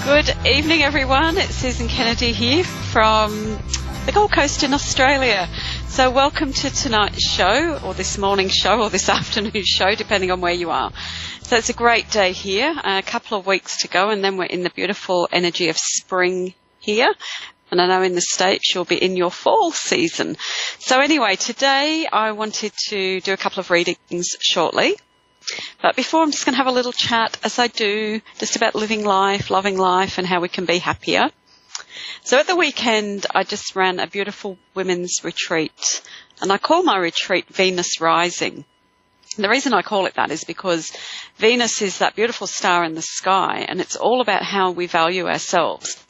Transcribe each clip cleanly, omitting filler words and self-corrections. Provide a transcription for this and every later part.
Good evening, everyone. It's Susan Kennedy here from the Gold Coast in Australia. So welcome to tonight's show, or this morning's show, or this afternoon show, depending on where you are. So it's a great day here, a couple of weeks to go, and then we're in the beautiful energy of spring here. And I know in the States you'll be in your fall season. So anyway, today I wanted to do a couple of readings shortly. But before, I'm just going to have a little chat, as I do, just about living life, loving life, and how we can be happier. So at the weekend, I just ran a beautiful women's retreat, and I call my retreat Venus Rising. And the reason I call it that is because Venus is that beautiful star in the sky, and it's all about how we value ourselves.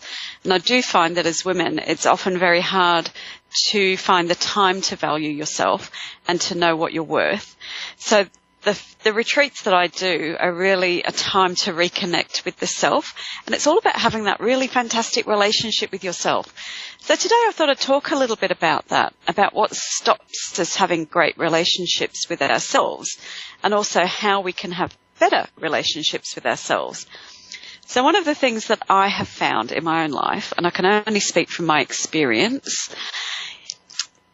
And I do find that as women, it's often very hard to find the time to value yourself and to know what you're worth. So the retreats that I do are really a time to reconnect with the self, and it's all about having that really fantastic relationship with yourself. So today I thought I'd talk a little bit about that, about what stops us having great relationships with ourselves, and also how we can have better relationships with ourselves. So one of the things that I have found in my own life, and I can only speak from my experience,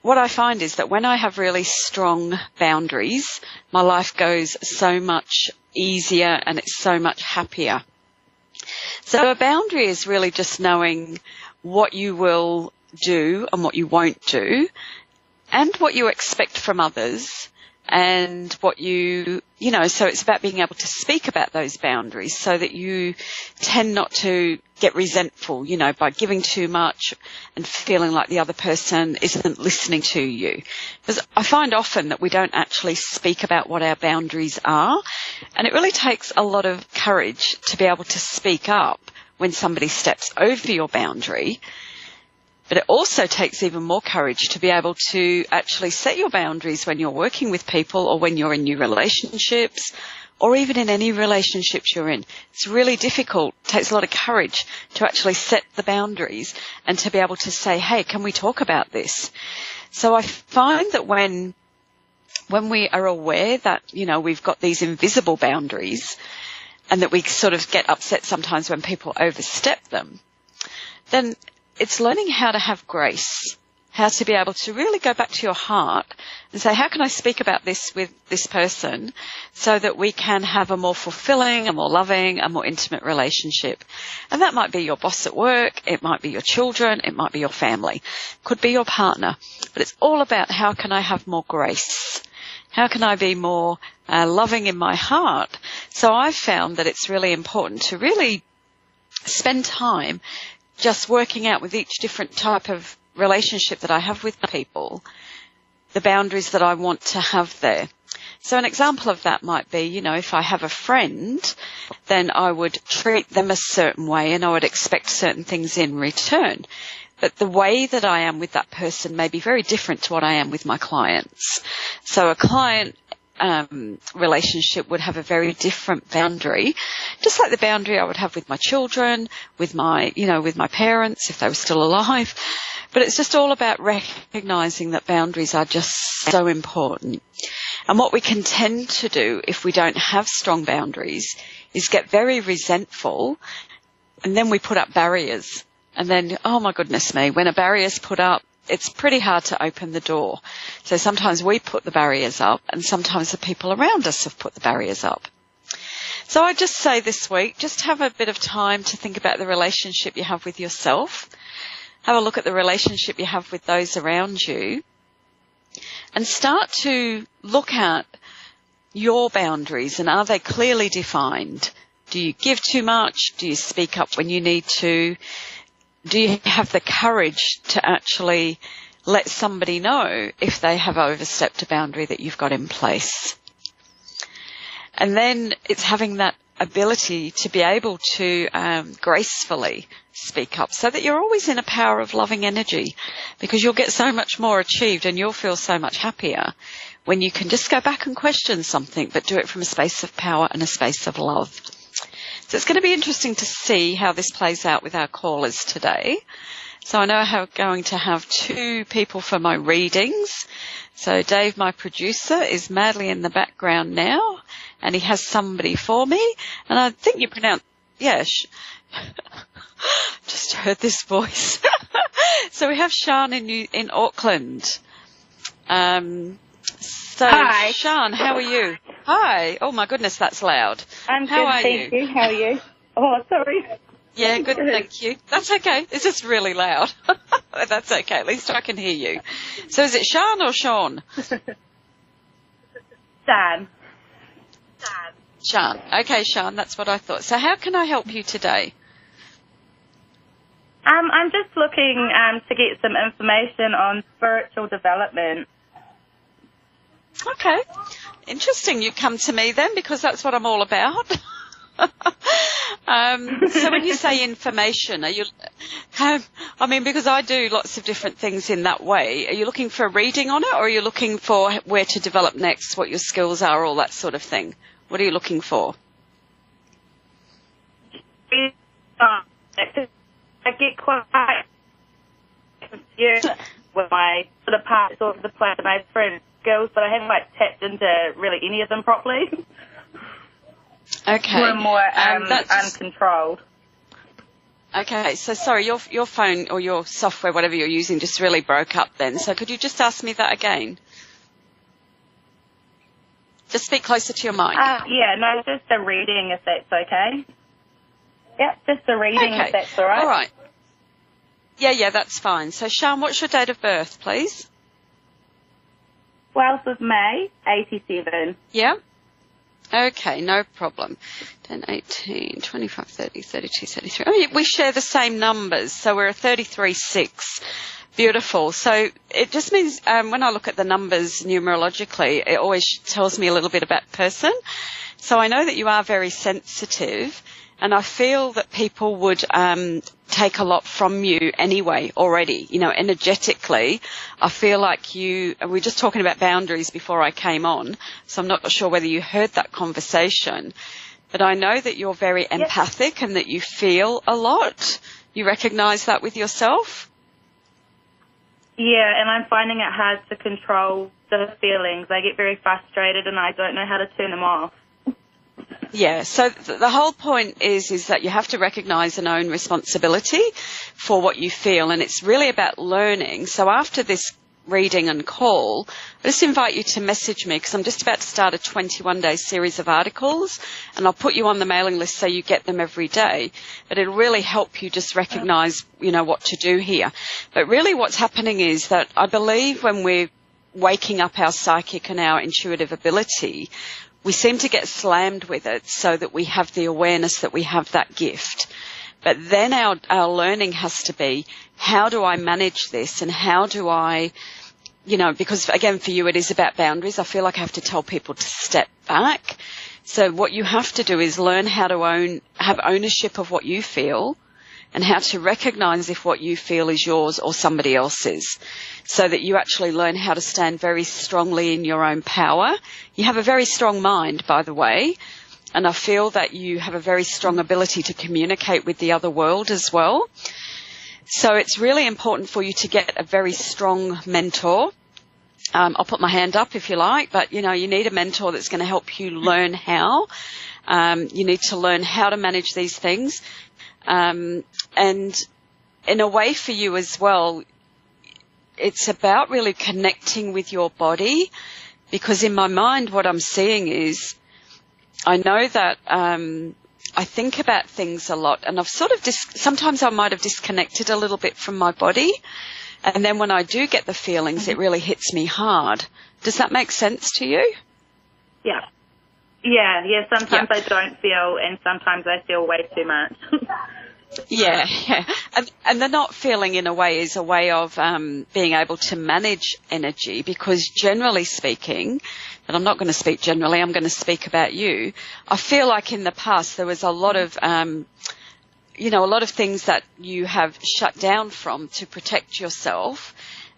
what I find is that when I have really strong boundaries, my life goes so much easier and it's so much happier. So a boundary is really just knowing what you will do and what you won't do, and what you expect from others, and what so it's about being able to speak about those boundaries so that you tend not to get resentful, by giving too much and feeling like the other person isn't listening to you. Because I find often that we don't actually speak about what our boundaries are, and it really takes a lot of courage to be able to speak up when somebody steps over your boundary. But it also takes even more courage to be able to actually set your boundaries when you're working with people, or when you're in new relationships, or even in any relationships you're in. It's really difficult. It takes a lot of courage to actually set the boundaries and to be able to say, hey, can we talk about this? So I find that when we are aware that, we've got these invisible boundaries, and that we sort of get upset sometimes when people overstep them, then it's learning how to have grace, how to be able to really go back to your heart and say, how can I speak about this with this person so that we can have a more fulfilling, a more loving, a more intimate relationship? And that might be your boss at work, it might be your children, it might be your family, could be your partner. But it's all about how can I have more grace? How can I be more loving in my heart? So I've found that it's really important to really spend time just working out with each different type of relationship that I have with people, the boundaries that I want to have there. So an example of that might be, if I have a friend, then I would treat them a certain way and I would expect certain things in return. But the way that I am with that person may be very different to what I am with my clients. So a client relationship would have a very different boundary, just like the boundary I would have with my children, with my parents if they were still alive. But it's just all about recognizing that boundaries are just so important. And what we can tend to do if we don't have strong boundaries is get very resentful, and then we put up barriers. And then, oh my goodness me, when a barrier is put up, it's pretty hard to open the door. So sometimes we put the barriers up, and sometimes the people around us have put the barriers up. So I just say this week, just have a bit of time to think about the relationship you have with yourself. Have a look at the relationship you have with those around you, and start to look at your boundaries, and are they clearly defined? Do you give too much? Do you speak up when you need to? Do you have the courage to actually let somebody know if they have overstepped a boundary that you've got in place? And then it's having that ability to be able to gracefully speak up, so that you're always in a power of loving energy, because you'll get so much more achieved and you'll feel so much happier when you can just go back and question something, but do it from a space of power and a space of love. So it's going to be interesting to see how this plays out with our callers today. So I know I'm going to have two people for my readings. So Dave, my producer, is madly in the background now, and he has somebody for me. And I think you pronounce, Just heard this voice. So we have Sian in Auckland. Hi. Sian, how are you? Hi. Oh my goodness, that's loud. I'm how good, are thank you? you. How are you? Oh, sorry. Yeah, good, thank you. That's okay. It's just really loud. That's okay. At least I can hear you. So is it Sian or Sean? Dan. Sian. Okay, Sian, that's what I thought. So how can I help you today? I'm just looking to get some information on spiritual development. Okay. Interesting. You come to me then, because that's what I'm all about. So when you say information, are you, I mean, because I do lots of different things in that way, are you looking for a reading on it, or are you looking for where to develop next, what your skills are, all that sort of thing? What are you looking for? I get quite confused with my sort of parts of the place and I have friends skills, but I haven't like tapped into really any of them properly. Okay. More uncontrolled. Okay, so sorry, your phone or your software, whatever you're using, just really broke up then. So could you just ask me that again? Just speak closer to your mic. Yeah, no, just a reading if that's okay. Yep, just a reading if that's all right. All right. Yeah, that's fine. So Sian, what's your date of birth, please? 12th of May, 87. Yeah? Okay, no problem. 10, 18, 25, 30, 32, 33. Oh, we share the same numbers, so we're a 33-6. Beautiful. So it just means when I look at the numbers numerologically, it always tells me a little bit about person. So I know that you are very sensitive, and I feel that people would take a lot from you anyway already. You know, energetically, I feel like you, and we were just talking about boundaries before I came on, so I'm not sure whether you heard that conversation, but I know that you're very empathic and that you feel a lot. You recognise that with yourself? Yeah, and I'm finding it hard to control the feelings. I get very frustrated and I don't know how to turn them off. Yeah, so the whole point is that you have to recognise and own responsibility for what you feel, and it's really about learning. So after this reading and call, I just invite you to message me, because I'm just about to start a 21-day series of articles, and I'll put you on the mailing list so you get them every day. But it'll really help you just recognise, you know, what to do here. But really what's happening is that I believe when we're waking up our psychic and our intuitive ability, we seem to get slammed with it so that we have the awareness that we have that gift. But then our learning has to be, how do I manage this, and how do I, you know, because again for you it is about boundaries. I feel like I have to tell people to step back. So what you have to do is learn how to have ownership of what you feel, and how to recognise if what you feel is yours or somebody else's, so that you actually learn how to stand very strongly in your own power. You have a very strong mind, by the way, and I feel that you have a very strong ability to communicate with the other world as well. So it's really important for you to get a very strong mentor. I'll put my hand up if you like, but, you know, you need a mentor that's going to help you learn how. You need to learn how to manage these things. And in a way for you as well, it's about really connecting with your body, because in my mind what I'm seeing is, I know that I think about things a lot, and I've sort of sometimes I might have disconnected a little bit from my body, and then when I do get the feelings, it really hits me hard. Does that make sense to you? Yeah. Yeah, sometimes I don't feel, and sometimes I feel way too much. Yeah. And the not feeling in a way is a way of being able to manage energy, because generally speaking, and I'm not going to speak generally, I'm going to speak about you, I feel like in the past there was a lot of, you know, a lot of things that you have shut down from to protect yourself.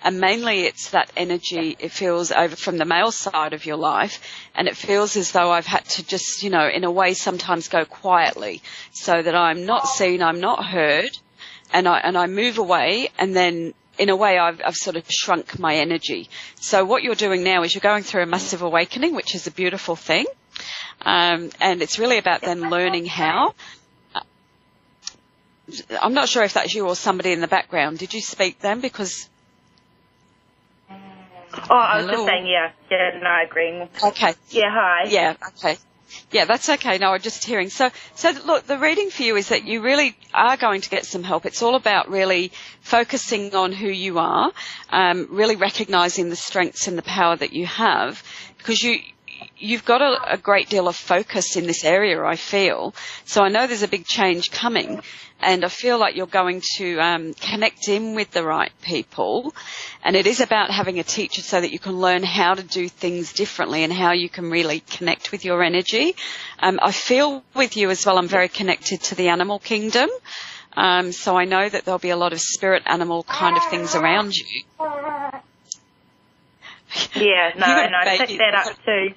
And mainly it's that energy, it feels over from the male side of your life, and it feels as though I've had to just, you know, in a way sometimes go quietly so that I'm not seen, I'm not heard, and I move away, and then in a way I've sort of shrunk my energy. So what you're doing now is you're going through a massive awakening, which is a beautiful thing, and it's really about then learning how. I'm not sure if that's you or somebody in the background. Did you speak then? Because... Oh, I was just saying, yeah, no, agreeing. Okay. Yeah, hi. Yeah, okay. Yeah, that's okay. No, I'm just hearing. So look, the reading for you is that you really are going to get some help. It's all about really focusing on who you are, really recognising the strengths and the power that you have, because you've got a great deal of focus in this area, I feel. So I know there's a big change coming, and I feel like you're going to connect in with the right people. And it is about having a teacher so that you can learn how to do things differently and how you can really connect with your energy. I feel with you as well, I'm very connected to the animal kingdom. So I know that there'll be a lot of spirit animal kind of things around you. Yeah, no, I picked that up too.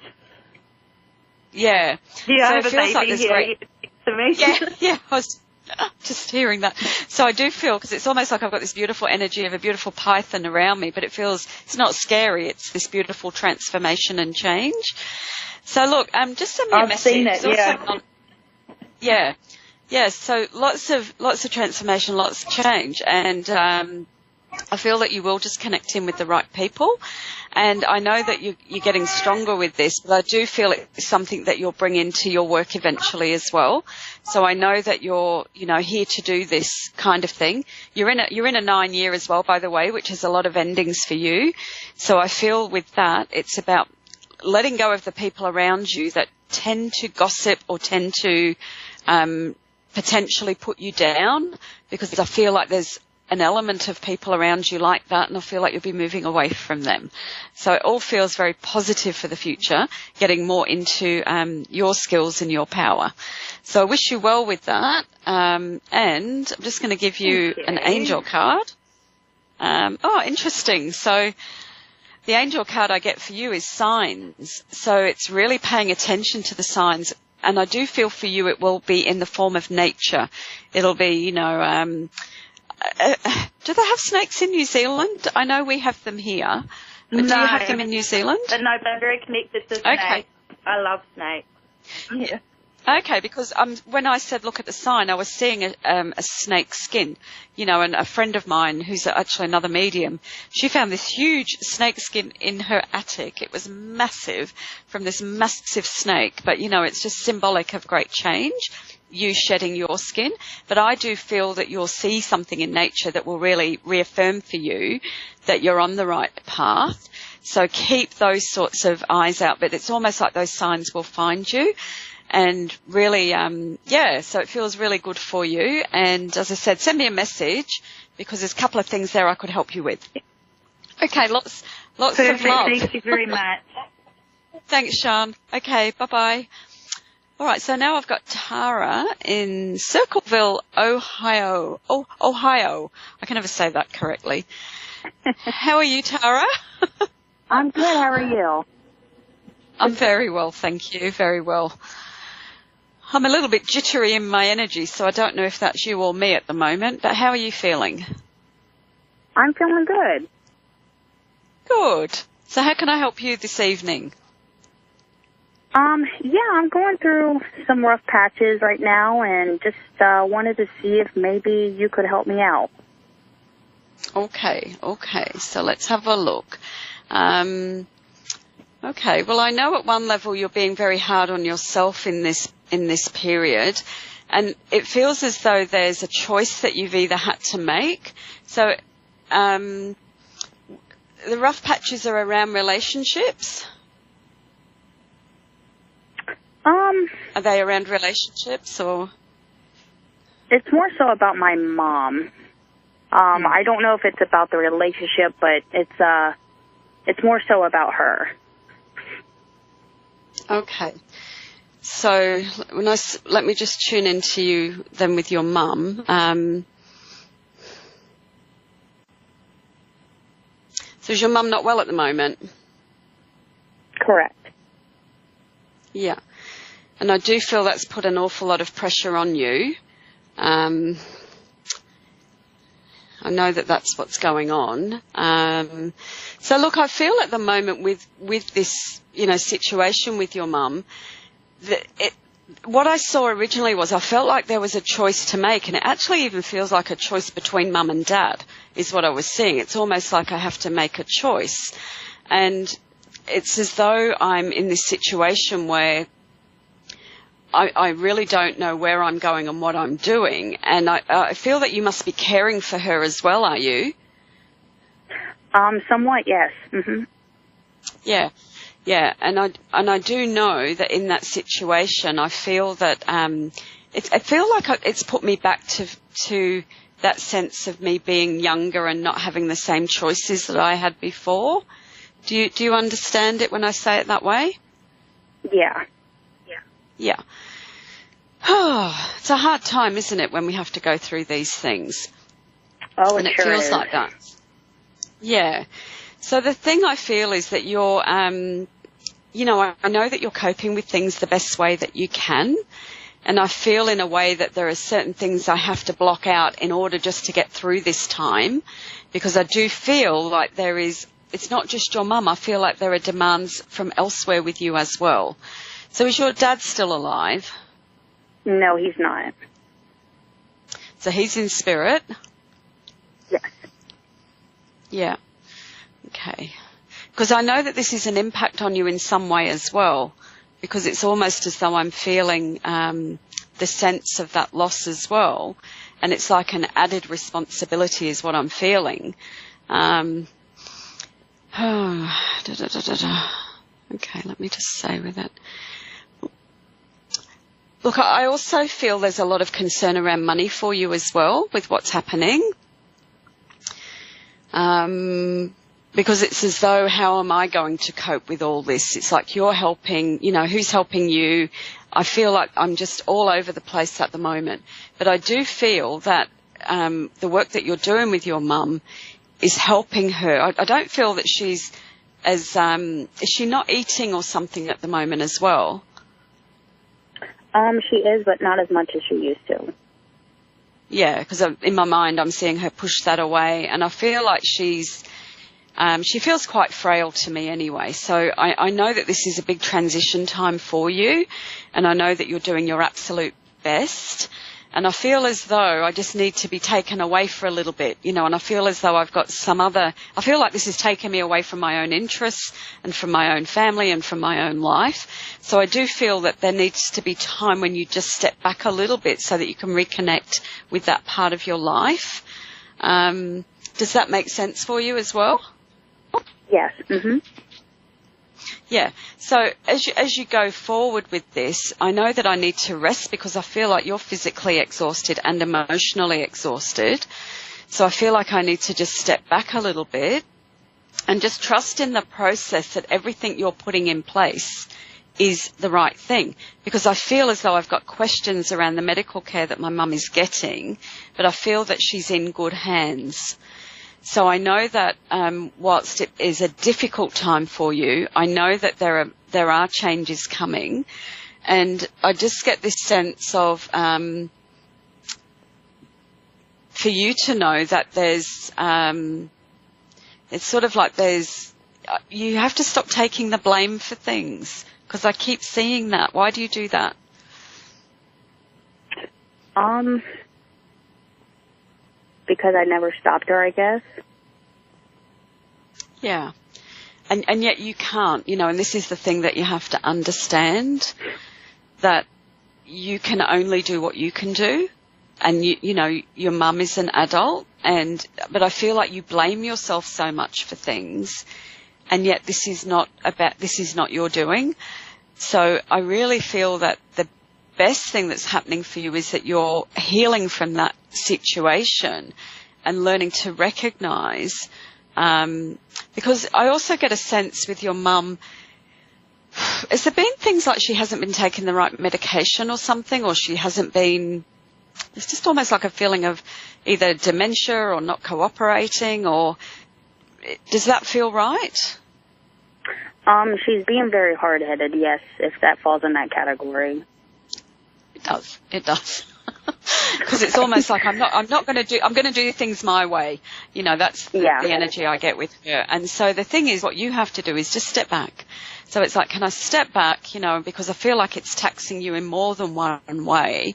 Yeah. Yeah, so I have it a feels baby like there's here great... to me. Yeah, I was just hearing that. So I do feel, because it's almost like I've got this beautiful energy of a beautiful python around me, but it feels, it's not scary, it's this beautiful transformation and change. So look, just send me a message. Seen it, yeah. Yeah, so lots of transformation, lots of change, and I feel that you will just connect in with the right people. And I know that you're getting stronger with this, but I do feel it's something that you'll bring into your work eventually as well. So I know that you're, here to do this kind of thing. You're in a 9 year as well, by the way, which has a lot of endings for you. So I feel with that, it's about letting go of the people around you that tend to gossip or tend to potentially put you down, because I feel like there's an element of people around you like that, and I feel like you'll be moving away from them. So it all feels very positive for the future, getting more into your skills and your power. So I wish you well with that. And I'm just going to give you an angel card. Interesting. So the angel card I get for you is signs. So it's really paying attention to the signs. And I do feel for you it will be in the form of nature. It'll be, do they have snakes in New Zealand? I know we have them here. But do you have them in New Zealand? No, but I'm very connected to snakes. Okay. I love snakes. Yeah. Okay, because when I said look at the sign, I was seeing a snake skin, and a friend of mine who's actually another medium, she found this huge snake skin in her attic. It was massive, from this massive snake, but it's just symbolic of great change, you shedding your skin. But I do feel that you'll see something in nature that will really reaffirm for you that you're on the right path. So keep those sorts of eyes out, but it's almost like those signs will find you. And really, so it feels really good for you. And as I said, send me a message, because there's a couple of things there I could help you with. Okay, lots Perfect. of love. Thank you very much. Thanks, Sean. Okay, bye-bye. All right, so now I've got Tara in Circleville, Ohio. Ohio. I can never say that correctly. How are you, Tara? I'm good. How are you? I'm very well, thank you. Very well. I'm a little bit jittery in my energy, so I don't know if that's you or me at the moment, but how are you feeling? I'm feeling good. Good. So how can I help you this evening? I'm going through some rough patches right now, and just wanted to see if maybe you could help me out. Okay. So let's have a look. Okay, well, I know at one level you're being very hard on yourself in this period, and it feels as though there's a choice that you've either had to make. So the rough patches are around relationships? Are they around relationships, or? It's more so about my mom. I don't know if it's about the relationship, but it's more so about her. Okay. So let me just tune into you then with your mum. So is your mum not well at the moment? Correct. Yeah. And I do feel that's put an awful lot of pressure on you. I know that that's what's going on. So look, I feel at the moment with this, situation with your mum, that what I saw originally was I felt like there was a choice to make, and it actually even feels like a choice between mum and dad is what I was seeing. It's almost like I have to make a choice. And it's as though I'm in this situation where I really don't know where I'm going and what I'm doing. And I feel that you must be caring for her as well, are you? Somewhat, yes. Mm-hmm. Yeah. Yeah, and I do know that in that situation, I feel that I feel like it's put me back to that sense of me being younger and not having the same choices that I had before. Do you understand it when I say it that way? Yeah. Yeah. Oh, it's a hard time, isn't it, when we have to go through these things? Oh, and it sure feels is. like that. Yeah. So the thing I feel is that you're, you know, I know that you're coping with things the best way that you can. And I feel in a way that there are certain things I have to block out in order just to get through this time, because I do feel like it's not just your mum. I feel like there are demands from elsewhere with you as well. So is your dad still alive? No, he's not. So he's in spirit? Yes. Yeah. Okay. Because I know that this is an impact on you in some way as well, because it's almost as though I'm feeling the sense of that loss as well, and it's like an added responsibility is what I'm feeling. Okay, let me just say with it. Look, I also feel there's a lot of concern around money for you as well with what's happening. Because it's as though, how am I going to cope with all this? It's like you're helping, you know, who's helping you? I feel like I'm just all over the place at the moment. But I do feel that the work that you're doing with your mum is helping her. I don't feel that she's as, is she not eating or something at the moment as well? She is, but not as much as she used to. Yeah, because in my mind I'm seeing her push that away, and I feel like she feels quite frail to me anyway. So I know that this is a big transition time for you, and I know that you're doing your absolute best. And I feel as though I just need to be taken away for a little bit, you know, and I feel as though I've got I feel like this has taken me away from my own interests and from my own family and from my own life. So I do feel that there needs to be time when you just step back a little bit so that you can reconnect with that part of your life. Does that make sense for you as well? Yes. Mm-hmm. Yeah. So as you go forward with this, I know that I need to rest because I feel like you're physically exhausted and emotionally exhausted. So I feel like I need to just step back a little bit and just trust in the process that everything you're putting in place is the right thing, because I feel as though I've got questions around the medical care that my mum is getting, but I feel that she's in good hands. So I know that whilst it is a difficult time for you, I know that there are changes coming, and I just get this sense of for you to know that there's it's sort of like you have to stop taking the blame for things, because I keep seeing that. Why do you do that? Because I never stopped her, I guess. Yeah. And yet you can't, you know, and this is the thing that you have to understand, that you can only do what you can do. And you know, your mum is an adult, but I feel like you blame yourself so much for things, and yet this is not your doing. So I really feel that the best thing that's happening for you is that you're healing from that situation and learning to recognise, because I also get a sense with your mum, has there been things like she hasn't been taking the right medication or something, or she hasn't been, it's just almost like a feeling of either dementia or not cooperating, or does that feel right? She's being very hard-headed, yes, if that falls in that category. It does. Because it's almost like I'm going to do things my way. You know, that's the energy I get with her. And so the thing is, what you have to do is just step back. So it's like, can I step back, you know, because I feel like it's taxing you in more than one way.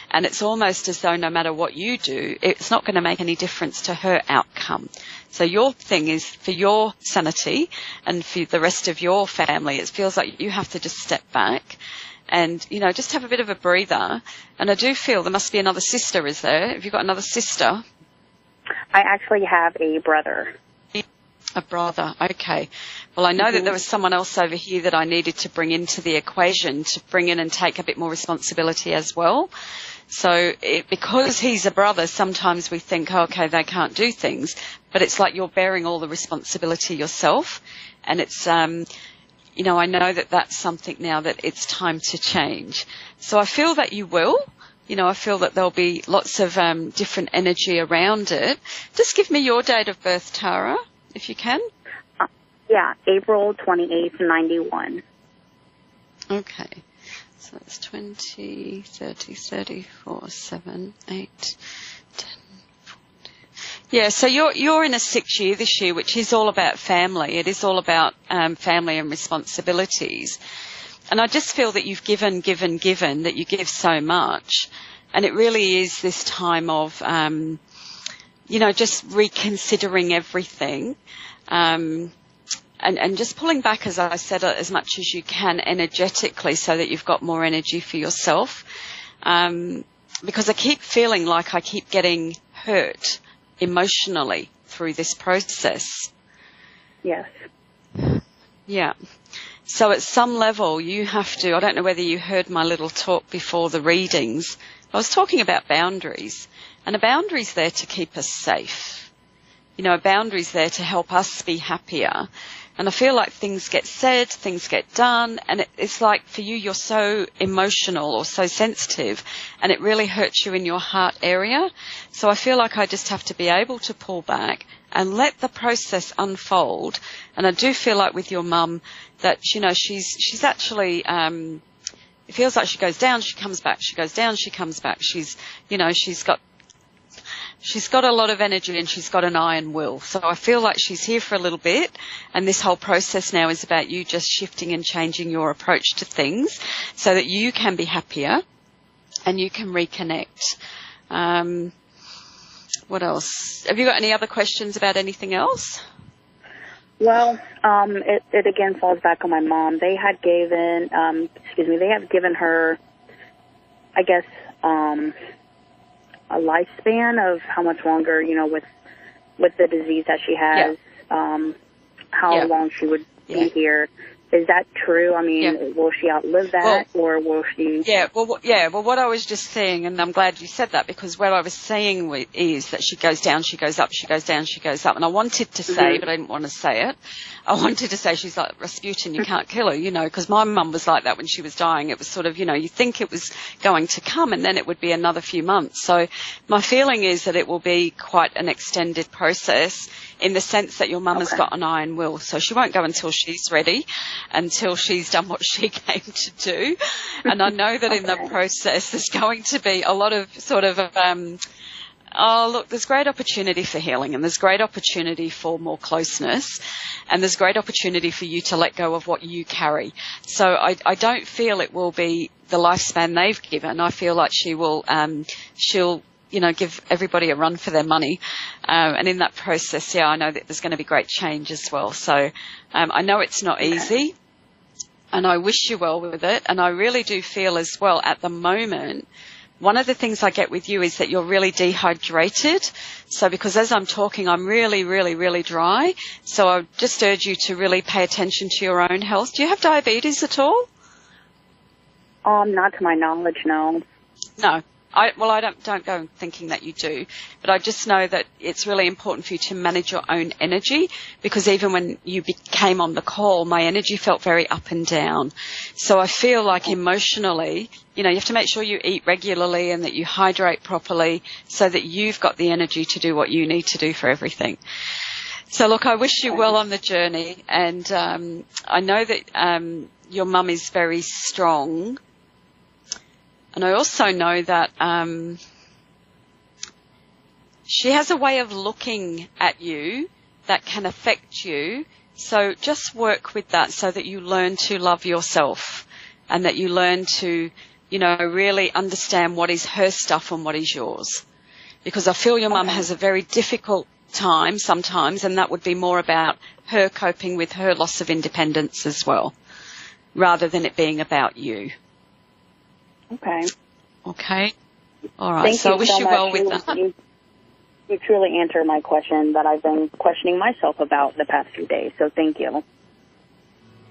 And it's almost as though no matter what you do, it's not going to make any difference to her outcome. So your thing is for your sanity and for the rest of your family, it feels like you have to just step back and, you know, just have a bit of a breather. And I do feel there must be another sister, is there? Have you got another sister? I actually have a brother. A brother, okay. Well, I know that there was someone else over here that I needed to bring into the equation, to bring in and take a bit more responsibility as well. So because he's a brother, sometimes we think, oh, okay, they can't do things. But it's like you're bearing all the responsibility yourself. And it's, you know, I know that that's something now that it's time to change. So I feel that you will. You know, I feel that there'll be lots of different energy around it. Just give me your date of birth, Tara, if you can. Yeah, April 28th, 91. Okay. So it's 20, 30, 34, 7, 8, 10, 14. Yeah, so you're in a 6th year this year, which is all about family. It is all about family and responsibilities. And I just feel that you've given, that you give so much. And it really is this time of, you know, just reconsidering everything. And just pulling back, as I said, as much as you can energetically so that you've got more energy for yourself. Because I keep feeling like I keep getting hurt emotionally through this process. Yes. Yeah. So at some level you have to, I don't know whether you heard my little talk before the readings. I was talking about boundaries. And a boundary's there to keep us safe. You know, a boundary's there to help us be happier. And I feel like things get said, things get done, and it's like for you, you're so emotional or so sensitive, and it really hurts you in your heart area. So I feel like I just have to be able to pull back and let the process unfold. And I do feel like with your mum that, you know, she's actually, it feels like she goes down, she comes back, she goes down, she comes back. She's, you know, she's got a lot of energy and she's got an iron will. So I feel like she's here for a little bit, and this whole process now is about you just shifting and changing your approach to things so that you can be happier and you can reconnect. What else? Have you got any other questions about anything else? Well, it again falls back on my mom. They had given, they have given her, I guess, a lifespan of how much longer, you know, with the disease that she has, how long she would be here. Is that true? I mean, will she outlive that, or will she? Well, what I was just saying, and I'm glad you said that, because what I was saying is that she goes down, she goes up, she goes down, she goes up. And I wanted to say, but I didn't want to say it. I wanted to say she's like Rasputin, you can't kill her, you know, because my mum was like that when she was dying. It was sort of, you know, you think it was going to come and then it would be another few months. So my feeling is that it will be quite an extended process, in the sense that your mum has got an iron will. So she won't go until she's ready, until she's done what she came to do. And I know that in the process there's going to be a lot of sort of, there's great opportunity for healing, and there's great opportunity for more closeness, and there's great opportunity for you to let go of what you carry. So I don't feel it will be the lifespan they've given. I feel like she'll, you know, give everybody a run for their money. And in that process, I know that there's going to be great change as well. So I know it's not easy, and I wish you well with it. And I really do feel as well at the moment, one of the things I get with you is that you're really dehydrated. So because as I'm talking, I'm really, really, really dry. So I just urge you to really pay attention to your own health. Do you have diabetes at all? Not to my knowledge, no. No. I don't go thinking that you do, but I just know that it's really important for you to manage your own energy, because even when you came on the call, my energy felt very up and down. So I feel like emotionally, you know, you have to make sure you eat regularly and that you hydrate properly so that you've got the energy to do what you need to do for everything. So look, I wish you well on the journey, and I know that your mum is very strong. And I also know that she has a way of looking at you that can affect you. So just work with that so that you learn to love yourself and that you learn to, you know, really understand what is her stuff and what is yours. Because I feel your mum has a very difficult time sometimes, and that would be more about her coping with her loss of independence as well, rather than it being about you. Okay. Okay. All right. Thank so you I wish so you much. well with that. You truly answered my question that I've been questioning myself about the past few days. So thank you.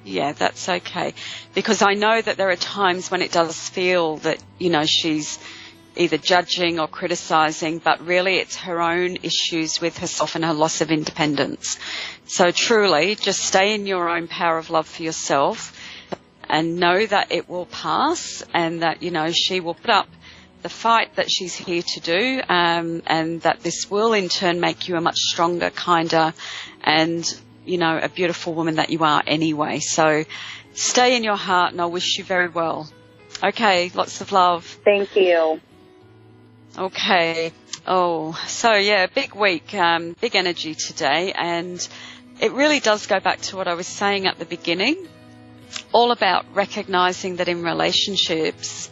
Yeah, that's okay. Because I know that there are times when it does feel that, you know, she's either judging or criticising, but really it's her own issues with herself and her loss of independence. So truly, just stay in your own power of love for yourself and know that it will pass and that, you know, she will put up the fight that she's here to do, and that this will in turn make you a much stronger, kinder and, you know, a beautiful woman that you are anyway. So stay in your heart and I wish you very well. Okay, lots of love. Thank you. Okay. Oh, so yeah, big week, big energy today, and it really does go back to what I was saying at the beginning, all about recognising that in relationships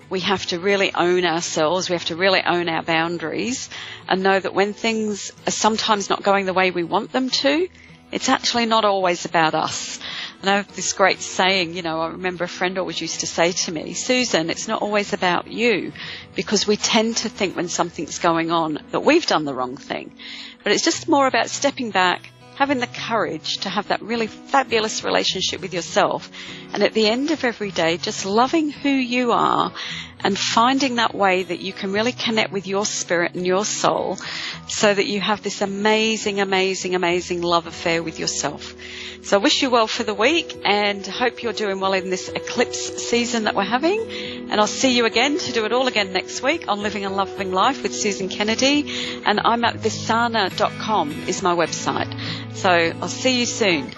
we have to really own ourselves, we have to really own our boundaries and know that when things are sometimes not going the way we want them to, it's actually not always about us. And I have this great saying, you know, I remember a friend always used to say to me, Susan, it's not always about you, because we tend to think when something's going on that we've done the wrong thing. But it's just more about stepping back, having the courage to have that really fabulous relationship with yourself, and at the end of every day, just loving who you are and finding that way that you can really connect with your spirit and your soul so that you have this amazing, amazing, amazing love affair with yourself. So I wish you well for the week and hope you're doing well in this eclipse season that we're having. And I'll see you again to do it all again next week on Living and Loving Life with Susan Kennedy. And I'm at visana.com is my website. So I'll see you soon.